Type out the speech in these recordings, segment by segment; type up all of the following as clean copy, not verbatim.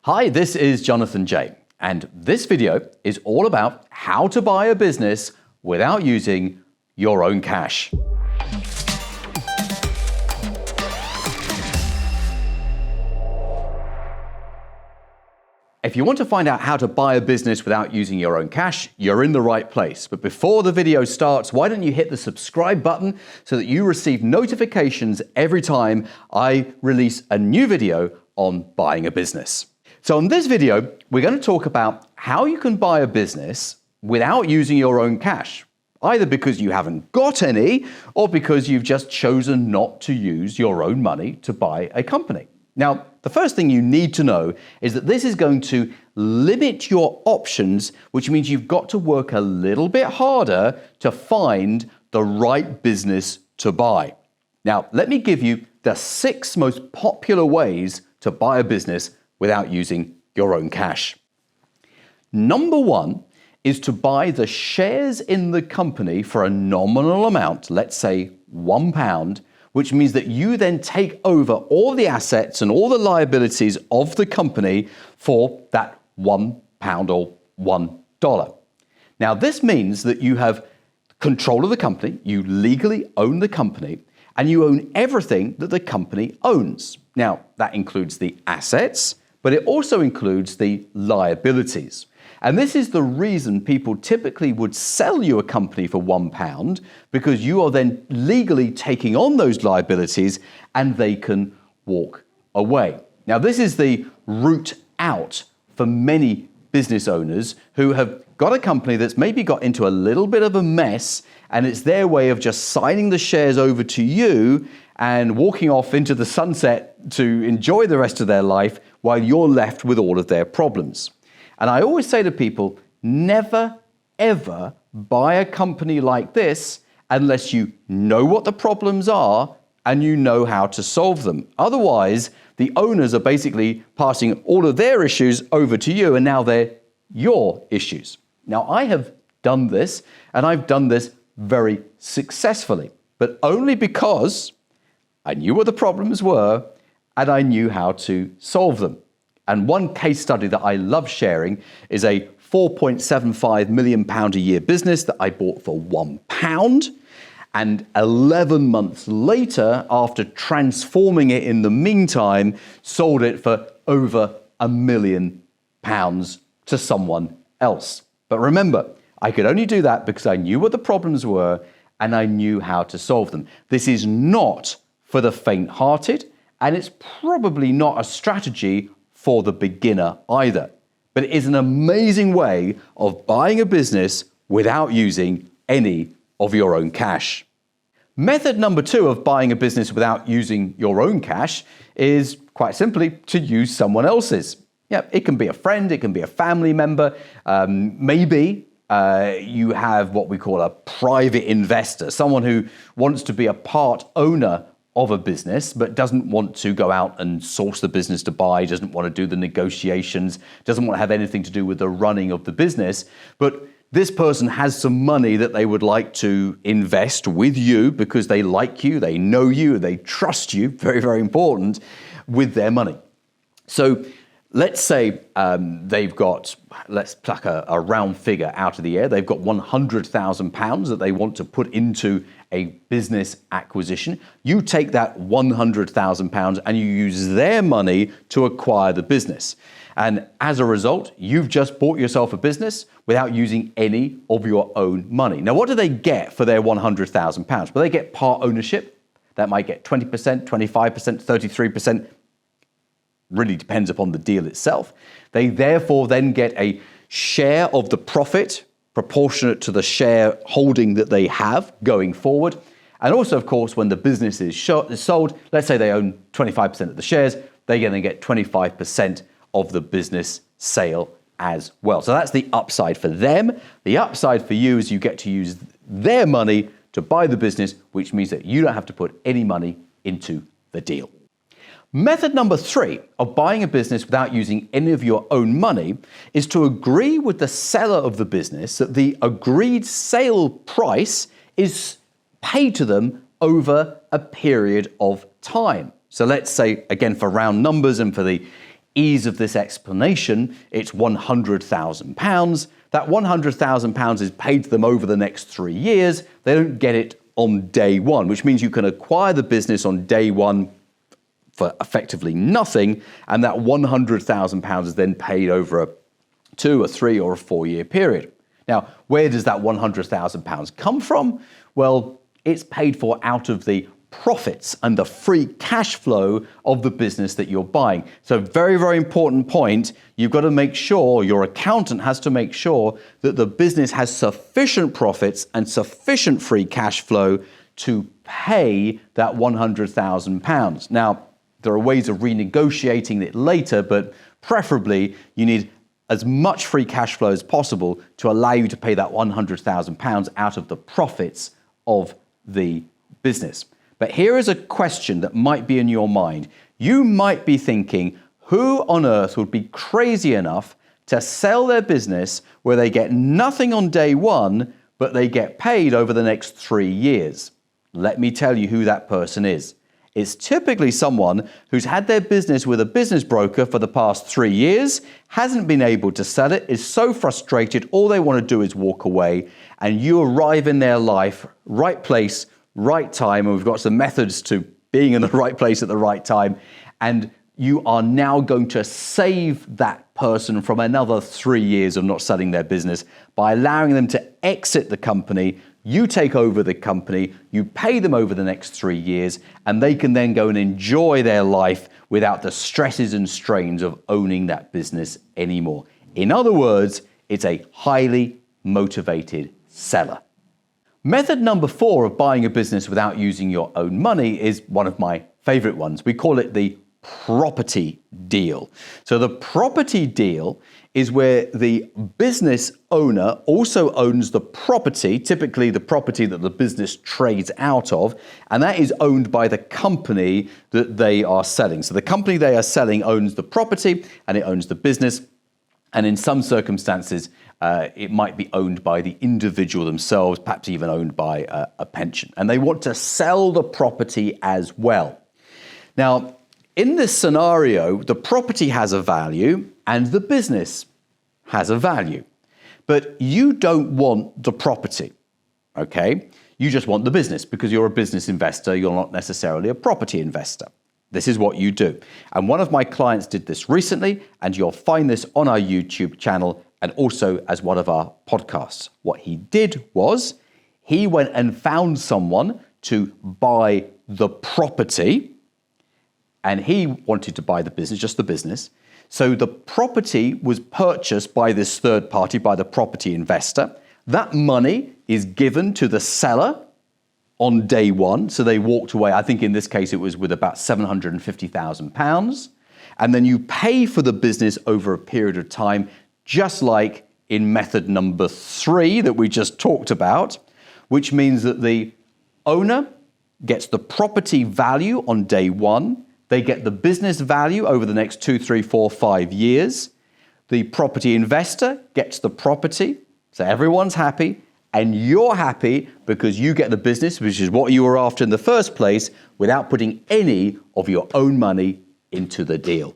Hi, this is Jonathan J, and this video is all about how to buy a business without using your own cash. If you want to find out how to buy a business without using your own cash, you're in the right place. But before the video starts, why don't you hit the subscribe button so that you receive notifications every time I release a new video on buying a business. So in this video, we're going to talk about how you can buy a business without using your own cash, either because you haven't got any or because you've just chosen not to use your own money to buy a company. Now, the first thing you need to know is that this is going to limit your options, which means you've got to work a little bit harder to find the right business to buy. Now, let me give you the 6 most popular ways to buy a business without using your own cash. Number 1 is to buy the shares in the company for a nominal amount, let's say £1, which means that you then take over all the assets and all the liabilities of the company for that £1 or $1. Now, this means that you have control of the company, you legally own the company, and you own everything that the company owns. Now, that includes the assets, but it also includes the liabilities. And this is the reason people typically would sell you a company for £1, because you are then legally taking on those liabilities and they can walk away. Now, this is the route out for many business owners who have got a company that's maybe got into a little bit of a mess, and it's their way of just signing the shares over to you and walking off into the sunset to enjoy the rest of their life while you're left with all of their problems. And I always say to people, never, ever buy a company like this unless you know what the problems are and you know how to solve them. Otherwise, the owners are basically passing all of their issues over to you, and now they're your issues. Now, I have done this, and I've done this very successfully, but only because I knew what the problems were and I knew how to solve them. And one case study that I love sharing is a £4.75 million a year business that I bought for £1. And 11 months later, after transforming it in the meantime, sold it for over £1 million to someone else. But remember, I could only do that because I knew what the problems were and I knew how to solve them. This is not for the faint-hearted, and it's probably not a strategy for the beginner either. But it is an amazing way of buying a business without using any of your own cash. Method number 2 of buying a business without using your own cash is quite simply to use someone else's. Yeah, it can be a friend, it can be a family member, maybe you have what we call a private investor, someone who wants to be a part owner of a business, but doesn't want to go out and source the business to buy, doesn't want to do the negotiations, doesn't want to have anything to do with the running of the business. But this person has some money that they would like to invest with you because they like you, they know you, they trust you, very, very important, with their money. So let's say they've got, let's pluck a round figure out of the air, they've got £100,000 that they want to put into a business acquisition. You take that £100,000 and you use their money to acquire the business. And as a result, you've just bought yourself a business without using any of your own money. Now, what do they get for their £100,000? Well, they get part ownership. That might get 20%, 25%, 33%. Really depends upon the deal itself. They therefore then get a share of the profit proportionate to the shareholding that they have going forward. And also, of course, when the business is sold, let's say they own 25% of the shares, they're going to get 25% of the business sale as well. So that's the upside for them. The upside for you is you get to use their money to buy the business, which means that you don't have to put any money into the deal. Method number 3 of buying a business without using any of your own money is to agree with the seller of the business that the agreed sale price is paid to them over a period of time. So let's say, again, for round numbers and for the ease of this explanation, it's £100,000. That £100,000 is paid to them over the next 3 years. They don't get it on day one, which means you can acquire the business on day one for effectively nothing, and that £100,000 is then paid over a 2, a 3, or a 4-year period. Now, where does that £100,000 come from? Well, it's paid for out of the profits and the free cash flow of the business that you're buying. So very, very important point. You've got to make sure, your accountant has to make sure that the business has sufficient profits and sufficient free cash flow to pay that £100,000. Now, there are ways of renegotiating it later, but preferably you need as much free cash flow as possible to allow you to pay that £100,000 out of the profits of the business. But here is a question that might be in your mind. You might be thinking, who on earth would be crazy enough to sell their business where they get nothing on day one, but they get paid over the next 3 years? Let me tell you who that person is. It's typically someone who's had their business with a business broker for the past 3 years, hasn't been able to sell it, is so frustrated, all they want to do is walk away, and you arrive in their life, right place, right time, and we've got some methods to being in the right place at the right time, and you are now going to save that person from another 3 years of not selling their business by allowing them to exit the company. You take over the company, you pay them over the next 3 years, and they can then go and enjoy their life without the stresses and strains of owning that business anymore. In other words, it's a highly motivated seller. Method number 4 of buying a business without using your own money is one of my favorite ones. We call it the property deal. So the property deal is where the business owner also owns the property, typically the property that the business trades out of, and that is owned by the company that they are selling. So the company they are selling owns the property and it owns the business, and in some circumstances, it might be owned by the individual themselves, perhaps even owned by a pension. And they want to sell the property as well. Now, in this scenario, the property has a value and the business has a value. But you don't want the property, okay? You just want the business because you're a business investor. You're not necessarily a property investor. This is what you do. And one of my clients did this recently, and you'll find this on our YouTube channel and also as one of our podcasts. What he did was he went and found someone to buy the property, and he wanted to buy the business, just the business. So the property was purchased by this third party, by the property investor. That money is given to the seller on day one. So they walked away, I think in this case it was with about £750,000. And then you pay for the business over a period of time, just like in method number 3 that we just talked about, which means that the owner gets the property value on day one. They get the business value over the next 2, 3, 4, 5 years. The property investor gets the property. So everyone's happy. And you're happy because you get the business, which is what you were after in the first place, without putting any of your own money into the deal.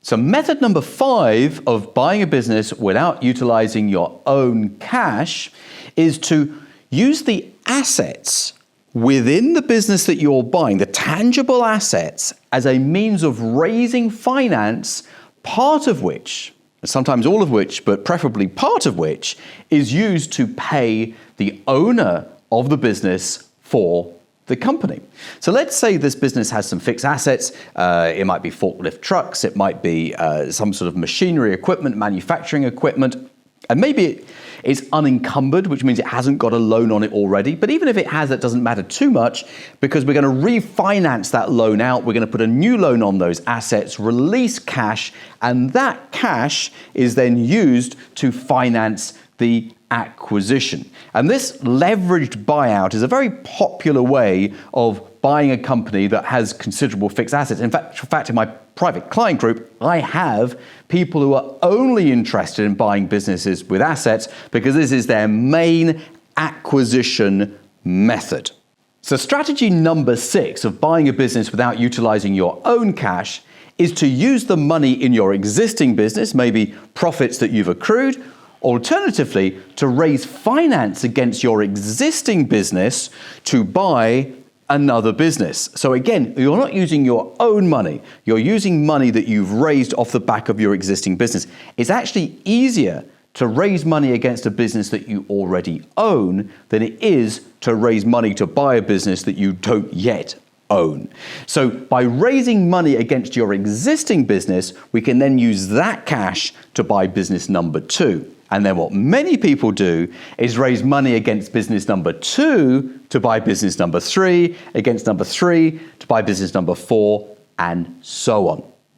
So method number 5 of buying a business without utilizing your own cash is to use the assets within the business that you're buying, the tangible assets, as a means of raising finance, part of which, sometimes all of which, but preferably part of which, is used to pay the owner of the business for the company. So let's say this business has some fixed assets. It might be forklift trucks. It might be some sort of machinery equipment, manufacturing equipment. And maybe it's unencumbered, which means it hasn't got a loan on it already. But even if it has, that doesn't matter too much because we're going to refinance that loan out. We're going to put a new loan on those assets, release cash, and that cash is then used to finance the acquisition. And this leveraged buyout is a very popular way of buying a company that has considerable fixed assets. In fact, in my private client group, I have people who are only interested in buying businesses with assets because this is their main acquisition method. So strategy number 6 of buying a business without utilizing your own cash is to use the money in your existing business, maybe profits that you've accrued. Alternatively, to raise finance against your existing business to buy another business. So again, you're not using your own money. You're using money that you've raised off the back of your existing business. It's actually easier to raise money against a business that you already own than it is to raise money to buy a business that you don't yet own. So by raising money against your existing business, we can then use that cash to buy business number 2. And then what many people do is raise money against business number 2 to buy business number 3, against number 3 to buy business number 4, and so on.